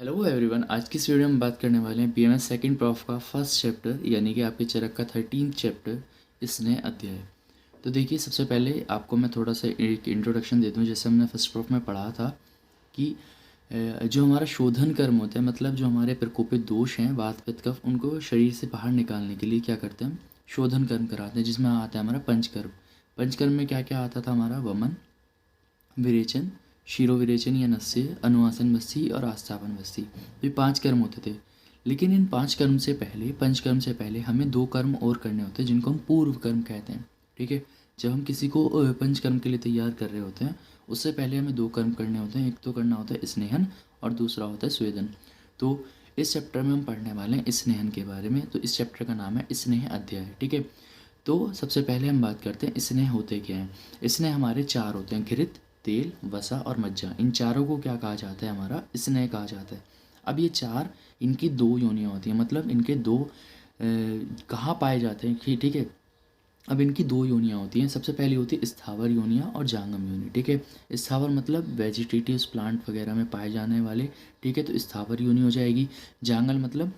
Hello everyone. आज की इस वीडियो में बात करने वाले हैं बीएमएस सेकंड प्रॉफ का फर्स्ट चैप्टर यानी कि आपके चरक का 13th चैप्टर स्नेह अध्याय। तो देखिए, सबसे पहले आपको मैं थोड़ा सा एक इंट्रोडक्शन दे दूं। जैसे हमने फर्स्ट प्रॉफ में पढ़ा था कि जो हमारा शोधन कर्म होता है, मतलब जो हमारे प्रकोपित दोष हैं वात पित्त कफ, उनको शरीर से बाहर निकालने के लिए क्या करते हैं, हम शोधन कर्म कराते हैं, जिसमें आता है हमारा पंचकर्म। पंचकर्म में क्या क्या आता था हमारा, वमन, विरेचन, शिरोविरेचन या नस्य, अनुवासन बस्ती और आस्थापन बस्ती। तो ये 5 कर्म होते थे। लेकिन इन 5 कर्म से पहले, पंचकर्म से पहले हमें 2 कर्म और करने होते हैं जिनको हम पूर्व कर्म कहते हैं। ठीक है, जब हम किसी को पंचकर्म के लिए तैयार कर रहे होते हैं, उससे पहले हमें 2 कर्म करने होते हैं। एक तो करना होता है स्नेहन और दूसरा होता है स्वेदन। तो इस चैप्टर में हम पढ़ने वाले हैं स्नेहन के बारे में। तो इस चैप्टर का नाम है स्नेह अध्याय। ठीक है, तो सबसे पहले हम बात करते हैं स्नेह होते क्या हैं। स्नेह हमारे 4 होते हैं, घृत, तेल, वसा और मज्जा। इन चारों को क्या कहा जाता है, हमारा स्नेह कहा जाता है। अब ये 4, इनकी 2 योनियाँ होती हैं, मतलब इनके 2 कहाँ पाए जाते हैं। ठीक है, अब इनकी 2 योनियाँ होती हैं। सबसे पहली होती है स्थावर योनियाँ और जांगम योनि। ठीक है, स्थावर मतलब वेजिटेटिव प्लांट वगैरह में पाए जाने वाले। ठीक है, तो स्थावर योनि हो जाएगी। जांगल मतलब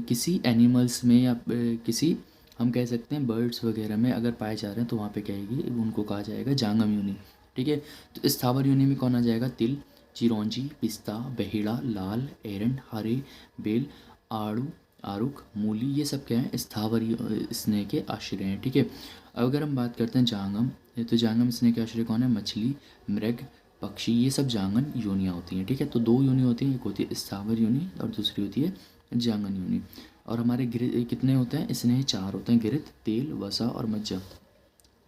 किसी एनिमल्स में या किसी, हम कह सकते हैं बर्ड्स वगैरह में अगर पाए जा रहे हैं तो वहाँ पे क्या आएगी, उनको कहा जाएगा जांगम योनि। ठीक है, तो स्थावर योनि में कौन आ जाएगा, तिल, चिरौंजी, पिस्ता, बहेड़ा, लाल, एरंड, हरे, बेल, आड़ू, आरुक, मूली, ये सब क्या है, स्थावर स्नेह के आश्रय हैं। ठीक है, अब अगर हम बात करते हैं जांगम, तो जांगम स्नेह के आश्रय कौन है, मछली, मृग, पक्षी, ये सब जांगन योनियाँ होती हैं। ठीक है, तो 2 योनि होती हैं, एक होती है स्थावर योनि और दूसरी होती है जांगन योनि। और हमारे कितने होते हैं, स्नेह 4 होते हैं, घृत, तेल, वसा और मज्जा।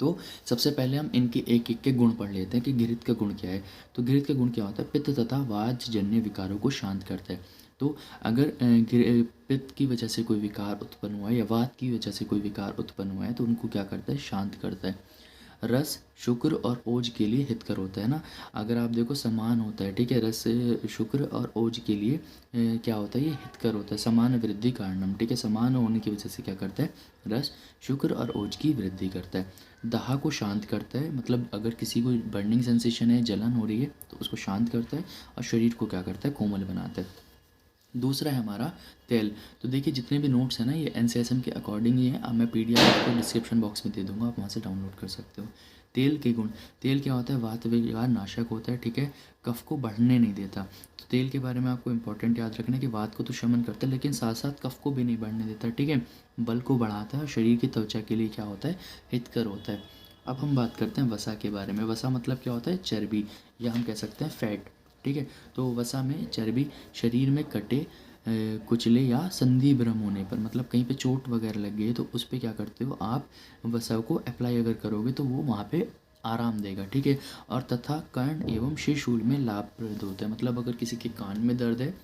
तो सबसे पहले हम इनके एक एक के गुण पढ़ लेते हैं कि घृत का गुण क्या है। तो घृत का गुण क्या होता है, पित्त तथा वातजन्य विकारों को शांत करता है। तो अगर पित्त की वजह से कोई विकार उत्पन्न हुआ है या वात की वजह से कोई विकार उत्पन्न हुआ है तो उनको क्या करता है, शांत करता है। रस शुक्र और ओज के लिए हितकर होता है ना। अगर आप देखो समान होता है, ठीक है, रस शुक्र और ओज के लिए क्या होता है, ये हितकर होता है। समान वृद्धि कारणम। ठीक है, समान होने की वजह से क्या करता है, रस शुक्र और ओज की वृद्धि करता है। दाह को शांत करता है, मतलब अगर किसी को बर्निंग सेंसेशन है, जलन हो रही है तो उसको शांत करता है। और शरीर को क्या करता है, कोमल बनाता है। दूसरा है हमारा तेल। तो देखिए, जितने भी नोट्स हैं ना, ये एनसीएसएम के अकॉर्डिंग ही है। अब मैं पीडीएफ आपको डिस्क्रिप्शन बॉक्स में दे दूंगा, आप वहाँ से डाउनलोड कर सकते हो। तेल के गुण, तेल क्या होता है, वात विकार नाशक होता है। ठीक है, कफ को बढ़ने नहीं देता। तो तेल के बारे में आपको इंपॉर्टेंट याद रखना है कि वात को तो शमन करता है लेकिन साथ साथ कफ को भी नहीं बढ़ने देता। ठीक है, बल को बढ़ाता है और शरीर की त्वचा के लिए क्या होता है, हितकर होता है। अब हम बात करते हैं वसा के बारे में। वसा मतलब क्या होता है, चर्बी, या हम कह सकते हैं फैट। ठीक है, तो वसा में चर्बी, शरीर में कटे, कुचले या संधि भ्रम होने पर, मतलब कहीं पे चोट वगैरह लग गई है तो उस पर क्या करते हो आप, वसा को अप्लाई अगर करोगे तो वो वहाँ पे आराम देगा। ठीक है, और तथा कर्ण एवं शिरशूल में लाभप्रद होता है। मतलब अगर किसी के कान में दर्द है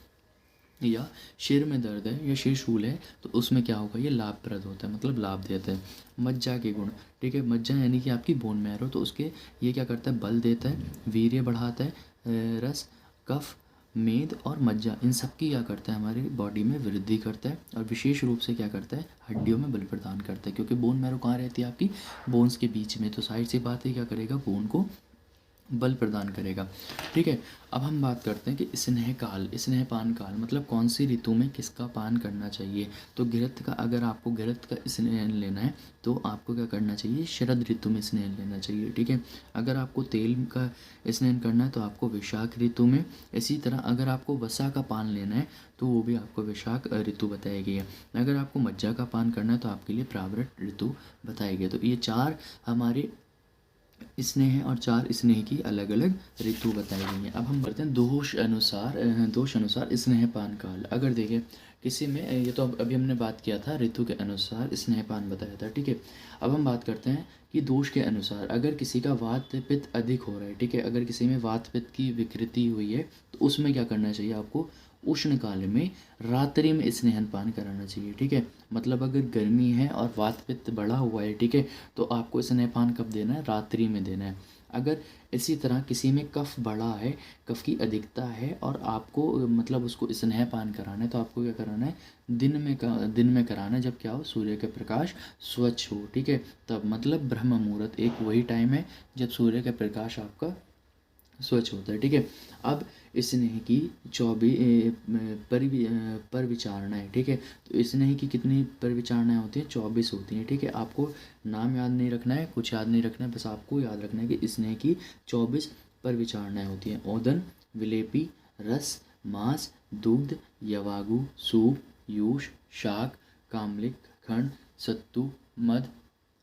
या सिर में दर्द है या शिरशूल है तो उसमें क्या होगा, ये लाभप्रद होता है, मतलब लाभ देता है। मज्जा के गुण, ठीक है, मज्जा यानी कि आपकी बोन मैरो, तो उसके ये क्या करता है, बल देता है, वीर्य बढ़ाता है, रस, कफ, मेद और मज्जा, इन सब की क्या करता है, हमारी बॉडी में वृद्धि करता है। और विशेष रूप से क्या करता है, हड्डियों में बल प्रदान करता है, क्योंकि बोन मैरो कहाँ रहती है, आपकी बोन्स के बीच में। तो साइड से बात है, क्या करेगा, बोन को बल प्रदान करेगा। ठीक है, अब हम बात करते हैं कि स्नेह काल, स्नेह पान काल, मतलब कौन सी ऋतु में किसका पान करना चाहिए। तो घृत का, अगर आपको घृत का स्नेह लेना है तो आपको क्या करना चाहिए, शरद ऋतु में स्नेह लेना चाहिए। ठीक है, अगर आपको तेल का स्नेह करना है तो आपको वैशाख ऋतु में। इसी तरह अगर आपको वसा का पान लेना है तो वो भी आपको वैशाख ऋतु बताई गई है। अगर आपको मज्जा का पान करना है तो आपके लिए प्रावृत ऋतु बताई गई है। तो ये 4 हमारे स्नेह और 4 स्नेह की अलग अलग ऋतु बताई गई हैं। अब हम करते हैं दोष अनुसार स्नेहपान काल। अगर देखें किसी में, ये तो अभी हमने बात किया था ऋतु के अनुसार स्नेहपान बताया था। ठीक है, अब हम बात करते हैं कि दोष के अनुसार, अगर किसी का वात पित्त अधिक हो रहा है, ठीक है, अगर किसी में वात पित्त की विकृति हुई है तो उसमें क्या करना चाहिए आपको, उष्ण काल में रात्रि में स्नेहपान कराना चाहिए। ठीक है, मतलब अगर गर्मी है और वात पित्त बढ़ा हुआ है, ठीक है, तो आपको स्नेहपान कब देना है, रात्रि में देना है। अगर इसी तरह किसी में कफ बढ़ा है, कफ की अधिकता है और आपको मतलब उसको स्नेहपान कराना है तो आपको क्या कराना है, दिन में कराना है, जब क्या हो, सूर्य का प्रकाश स्वच्छ हो। ठीक है, तब मतलब ब्रह्म मुहूर्त एक वही टाइम है जब सूर्य का प्रकाश आपका स्वच्छ होता है। ठीक है, अब स्नेह की 24 परविचारणाएँ, ठीक है। तो स्नेह की कितनी परविचारणाएँ होती हैं? 24 होती हैं, ठीक है। आपको नाम याद नहीं रखना है, कुछ याद नहीं रखना है, बस आपको याद रखना है कि स्नेह की 24 परविचारणाएँ होती हैं। ओदन, विलेपी, रस, मांस, दुग्ध, यवागु, सूप, यूष, शाक, कामलिक, खंड, सत्तू, मध,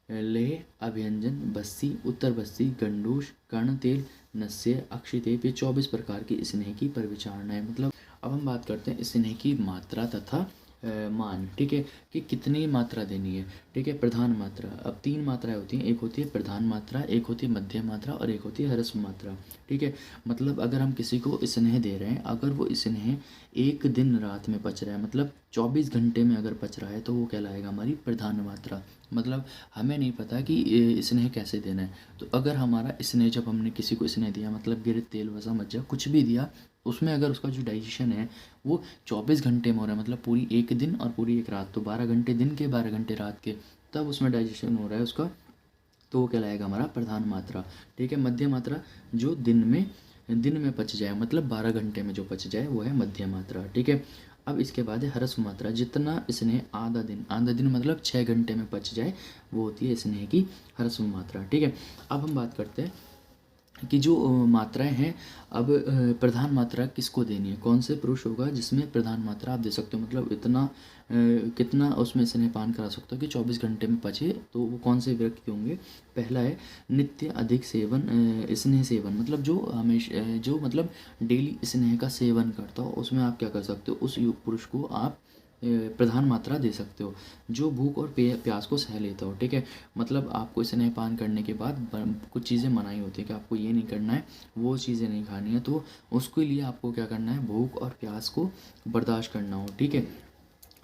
लेह, अभ्यंजन, बस्सी, उत्तर बस्सी, गंडूश, कर्ण तेल, नस्य, अक्षितेप, ये 24 प्रकार की स्नेह की परिविचारणाएँ। मतलब अब हम बात करते हैं स्नेह की मात्रा तथा मान, ठीक है, कि कितनी मात्रा देनी है, ठीक है। प्रधान मात्रा, अब 3 मात्राएं होती हैं, एक होती है प्रधान मात्रा, एक होती है मध्य मात्रा और एक होती है ह्रस्व मात्रा, ठीक है। मतलब अगर हम किसी को स्नेह दे रहे हैं, अगर वो स्नेह एक दिन रात में पच रहा है, मतलब 24 घंटे में अगर पच रहा है, तो वो कहलाएगा हमारी प्रधान मात्रा। मतलब हमें नहीं पता कि स्नेह कैसे देना है, तो अगर हमारा स्नेह, जब हमने किसी को स्नेह दिया, मतलब गिर, तेल, वसा, मज्जा, कुछ भी दिया, उसमें अगर उसका जो डाइजेशन है वो 24 घंटे में हो रहा है, मतलब पूरी एक दिन और पूरी एक रात, तो 12 घंटे दिन के, 12 घंटे रात के, तब उसमें डाइजेशन हो रहा है उसका, तो वो कहलाएगा हमारा प्रधान मात्रा, ठीक है। मध्य मात्रा जो दिन में पच जाए, मतलब 12 घंटे में जो पच जाए, वो है मध्य मात्रा, ठीक है। अब इसके बाद है ह्रस्व मात्रा, जितना स्नेह आधा दिन मतलब 6 घंटे में पच जाए, वो होती है स्नेह की ह्रस्व मात्रा, ठीक है। अब हम बात करते हैं कि जो मात्राएं हैं, अब प्रधान मात्रा किसको देनी है, कौन से पुरुष होगा जिसमें प्रधान मात्रा आप दे सकते हो, मतलब इतना कितना उसमें स्नेहपान करा सकते हो कि 24 घंटे में पचे, तो वो कौन से व्यक्ति होंगे? पहला है नित्य अधिक सेवन, स्नेह सेवन, मतलब जो हमेशा जो मतलब डेली स्नेह का सेवन करता हो, उसमें आप क्या कर सकते हो, उस पुरुष को आप प्रधान मात्रा दे सकते हो, जो भूख और प्यास को सह लेता हो, ठीक है। मतलब आपको स्नेहपान करने के बाद कुछ चीज़ें मनाही होती है कि आपको ये नहीं करना है, वो चीज़ें नहीं खानी है, तो उसके लिए आपको क्या करना है, भूख और प्यास को बर्दाश्त करना हो, ठीक है।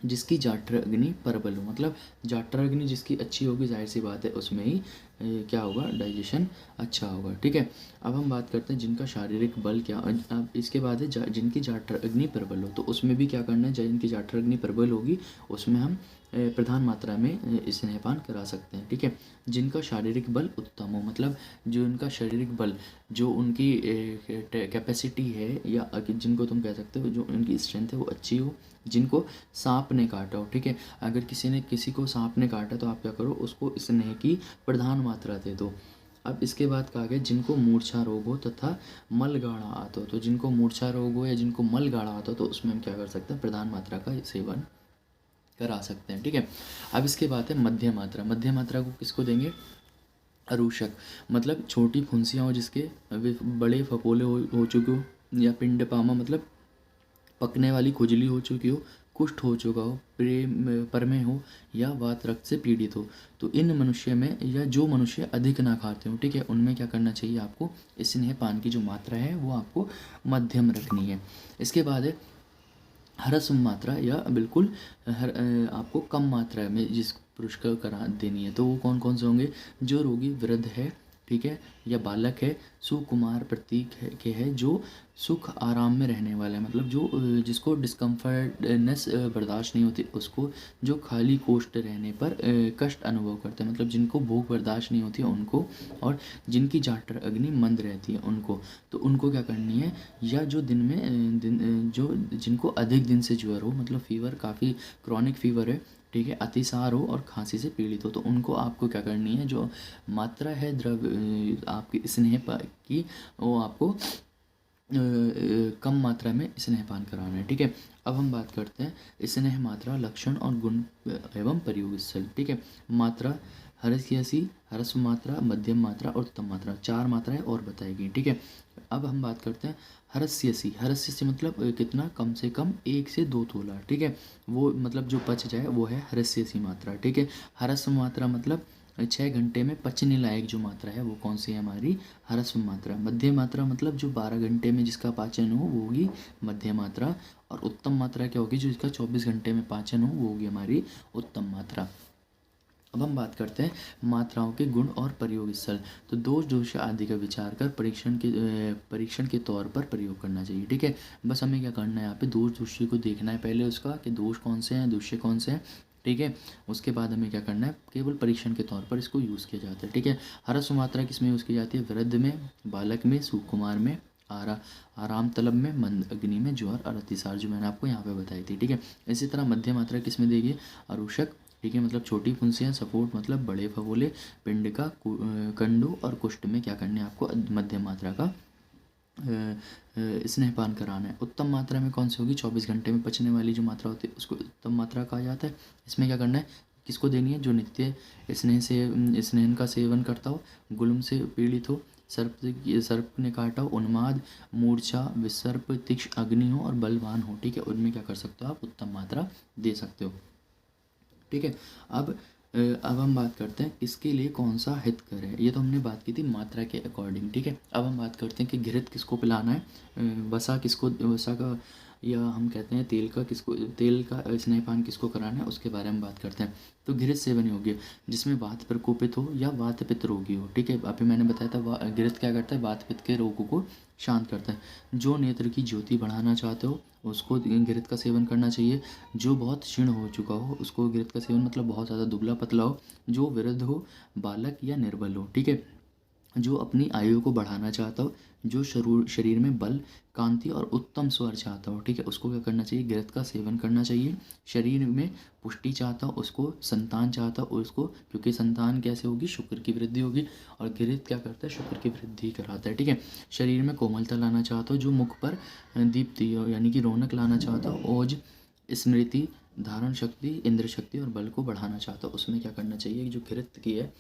जिसकी जाठर अग्नि परबल हो, मतलब जाठर अग्नि जिसकी अच्छी होगी, जाहिर सी बात है उसमें ही क्या होगा, डाइजेशन अच्छा होगा, ठीक है। अब हम बात करते हैं जिनका शारीरिक बल क्या, अब इसके बाद है जिनकी जाठर अग्नि प्रबल हो, तो उसमें भी क्या करना है, जिनकी जाठर अग्नि प्रबल होगी उसमें हम प्रधान मात्रा में स्नेहपान करा सकते हैं, ठीक है। जिनका शारीरिक बल उत्तम हो, मतलब जो उनका शारीरिक बल, जो उनकी कैपेसिटी है, या जिनको तुम कह सकते हो जो उनकी स्ट्रेंथ है वो अच्छी हो, जिनको सांप ने काटा हो, ठीक है। अगर किसी ने किसी को सांप ने काटा, तो आप क्या करो, उसको स्नेह की प्रधान मात्रा दे दो। अब इसके बाद कहा गया जिनको मूर्छा रोग हो तथा मल गाढ़ा आता हो, तो जिनको मूर्छा रोग हो या जिनको मल गाढ़ा आता हो, तो उसमें हम क्या कर सकते हैं, प्रधान मात्रा का सेवन करा सकते हैं, ठीक है। अब इसके बाद है मध्य मात्रा, मध्य मात्रा को किसको देंगे, अरूषक, मतलब छोटी फुंसियाँ हो जिसके, वे बड़े फपोले हो चुके हो, या पिंड पामा, मतलब पकने वाली खुजली हो चुकी हो, कुष्ठ हो चुका हो, प्रेम परमे हो, या वात रक्त से पीड़ित हो, तो इन मनुष्य में, या जो मनुष्य अधिक ना खाते हो, ठीक है, उनमें क्या करना चाहिए आपको, स्नेह पान की जो मात्रा है वो आपको मध्यम रखनी है। इसके बाद है ह्रस्व मात्रा, या बिल्कुल आपको कम मात्रा में जिस पुरुष को करा देनी है, तो वो कौन कौन से होंगे, जो रोगी वृद्ध है, ठीक है, या बालक है, सुकुमार प्रतीक है के है, जो सुख आराम में रहने वाला है, मतलब जो जिसको डिस्कम्फर्टनेस बर्दाश्त नहीं होती उसको, जो खाली कोष्ठ रहने पर कष्ट अनुभव करते हैं, मतलब जिनको भूख बर्दाश्त नहीं होती है उनको, और जिनकी जाठर अग्नि मंद रहती है उनको, तो उनको क्या करनी है, या जो दिन में जो जिनको अधिक दिन से ज्वर हो, मतलब फीवर काफ़ी क्रॉनिक फीवर है, ठीक है, अतिसार हो और खांसी से पीड़ित हो, तो उनको आपको क्या करनी है, जो मात्रा है द्रव्य आपकी स्नेह की, वो आपको कम मात्रा में स्नेहपान कराना है, ठीक है। अब हम बात करते हैं स्नेह मात्रा, लक्षण और गुण एवं प्रयोग स्थल, ठीक है। मात्रा ह्रस्यसी, ह्रस्व मात्रा, मध्यम मात्रा और उत्तम मात्रा, 4 मात्राएं और बताई गई, ठीक है। अब हम बात करते हैं ह्रस्यसी, ह्रस्यसी मतलब कितना, कम से कम 1 से 2 तोला, ठीक है, वो मतलब जो पच जाए वो है ह्रस्यसी मात्रा, ठीक है। ह्रस्व मात्रा मतलब 6 घंटे में पचने लायक जो मात्रा है वो कौन सी है, हमारी ह्रस्व मात्रा। मध्य मात्रा मतलब जो 12 घंटे में जिसका पाचन हो वो होगी मध्य मात्रा, और उत्तम मात्रा क्या होगी, जो इसका 24 घंटे में पाचन हो वो होगी हमारी उत्तम मात्रा। अब हम बात करते हैं मात्राओं के गुण और प्रयोग स्थल, तो दोष दोष आदि का विचार कर परीक्षण के तौर पर प्रयोग करना चाहिए, ठीक है। बस हमें क्या करना है, यहाँ पे दोष दोषी को देखना है पहले उसका, कि दोष कौन से हैं, दोषी कौन से हैं, ठीक है। उसके बाद हमें क्या करना है, केवल परीक्षण के तौर पर इसको यूज़ किया जाता है, ठीक है। ह्रस्व मात्रा किस में यूज़ की जाती है, वृद्ध में, बालक में, सुकुमार में, आराम तलब में, मंद अग्नि में, ज्वर और अतिसार, जो मैंने आपको यहाँ पे बताई थी। ठीक है, इसी तरह मध्य मात्रा किस में देगी, अरूषक। ठीक है, मतलब छोटी फुंसियाँ, सपोर्ट मतलब बड़े फफोले, पिंड का कंडू, और कुष्ठ में क्या करने आपको मध्य मात्रा का स्नेहपान कराना है। उत्तम मात्रा में कौन सी होगी, 24 घंटे में पचने वाली जो मात्रा होती है उसको उत्तम मात्रा कहा जाता है। इसमें क्या करना है, किसको देनी है, जो नित्य स्नेहन का सेवन करता हो, गुल्म से पीड़ित हो, सर्प ने काटा हो, उन्माद, मूर्छा, विसर्प, तीक्ष्ण अग्नि हो और बलवान हो। ठीक है, उनमें क्या कर सकते हो आप, उत्तम मात्रा दे सकते हो। ठीक है, अब हम बात करते हैं किसके लिए कौन सा हितकर है। ये तो हमने बात की थी मात्रा के अकॉर्डिंग। ठीक है, अब हम बात करते हैं कि घृत किसको पिलाना है, वसा का, या हम कहते हैं तेल का स्नेहपान किसको कराना है, उसके बारे में बात करते हैं। तो घृत सेवन योग्य जिसमें वात प्रकोपित हो या वात पित्त रोगी हो। ठीक है, अभी मैंने बताया था घृत क्या करता है, वात पित्त के रोगों को शांत करता है। जो नेत्र की ज्योति बढ़ाना चाहते हो उसको घृत का सेवन करना चाहिए। जो बहुत क्षीण हो चुका हो उसको घृत का सेवन, मतलब बहुत ज़्यादा दुबला पतला हो, जो वृद्ध हो, बालक या निर्बल हो। ठीक है, जो अपनी आयु को बढ़ाना चाहता हो, जो शरीर में बल, कांति और उत्तम स्वर चाहता हो। ठीक है, उसको क्या करना चाहिए, घृत का सेवन करना चाहिए। शरीर में पुष्टि चाहता हो, उसको संतान चाहता हो उसको, क्योंकि संतान कैसे होगी, शुक्र की वृद्धि होगी, और घृत क्या करता है, शुक्र की वृद्धि कराता है। ठीक है, शरीर में कोमलता लाना चाहता हो, जो मुख पर दीप्ति यानी कि रौनक लाना चाहता हो, ओज, स्मृति, धारण शक्ति, इंद्र शक्ति और बल को बढ़ाना चाहता हो, उसमें क्या करना चाहिए, जो घृत की है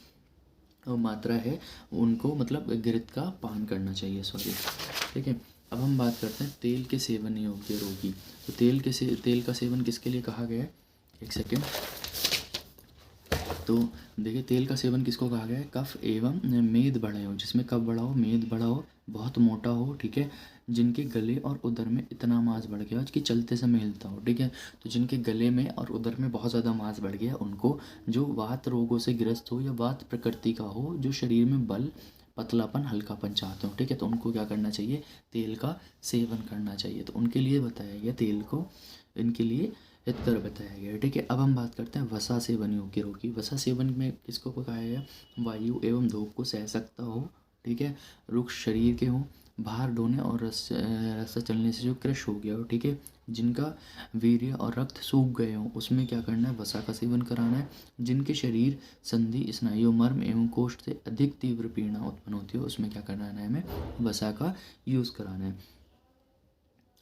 मात्रा है उनको, मतलब घृत का पान करना चाहिए, सॉरी। ठीक है, अब हम बात करते हैं तेल के सेवन योग्य रोगी। तो तेल का सेवन किसके लिए कहा गया है, एक सेकेंड। तो देखिए, तेल का सेवन किसको कहा गया है, कफ एवं मेद बढ़े हो, जिसमें कफ बढ़ा हो, मेद बढ़ा हो, बहुत मोटा हो। ठीक है, जिनके गले और उदर में इतना मांस बढ़ गया हो कि चलते समय हिलता हो। ठीक है, तो जिनके गले में और उदर में बहुत ज़्यादा मांस बढ़ गया, उनको, जो वात रोगों से ग्रस्त हो या वात प्रकृति का हो, जो शरीर में बल, पतलापन, हल्कापन चाहते हो। ठीक है, तो उनको क्या करना चाहिए, तेल का सेवन करना चाहिए। तो उनके लिए बताया गया तेल को, इनके लिए हितकर बताया गया है। ठीक है, अब हम बात करते हैं वसा सेवन योग्य रोगी। वसा सेवन में किसको कहा गया, वायु एवं धूप को सह सकता हो। ठीक है, रुक्ष शरीर के हो, भार ढोने और रस्सा चलने से जो क्रश हो गया हो। ठीक है, जिनका वीर्य और रक्त सूख गए हो, उसमें क्या करना है, वसा का सेवन कराना है। जिनके शरीर, संधि, स्नायु, मर्म एवं कोष्ठ से अधिक तीव्र पीड़ा उत्पन्न होती हो, उसमें क्या करना है, हमें वसा का यूज़ कराना है।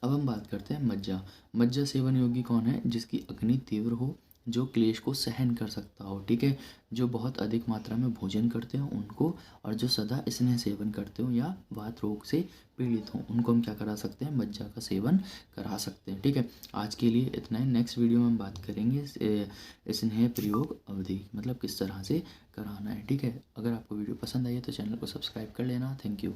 अब हम बात करते हैं मज्जा। मज्जा सेवन योगी कौन है, जिसकी अग्नि तीव्र हो, जो क्लेश को सहन कर सकता हो। ठीक है, जो बहुत अधिक मात्रा में भोजन करते हो उनको, और जो सदा स्नेह सेवन करते हो या वात रोग से पीड़ित हो, उनको हम क्या करा सकते हैं, मज्जा का सेवन करा सकते हैं। ठीक है, आज के लिए इतना ही। नेक्स्ट वीडियो में हम बात करेंगे स्नेह प्रयोग अवधि, मतलब किस तरह से कराना है। ठीक है, अगर आपको वीडियो पसंद आई है तो चैनल को सब्सक्राइब कर लेना। Thank you.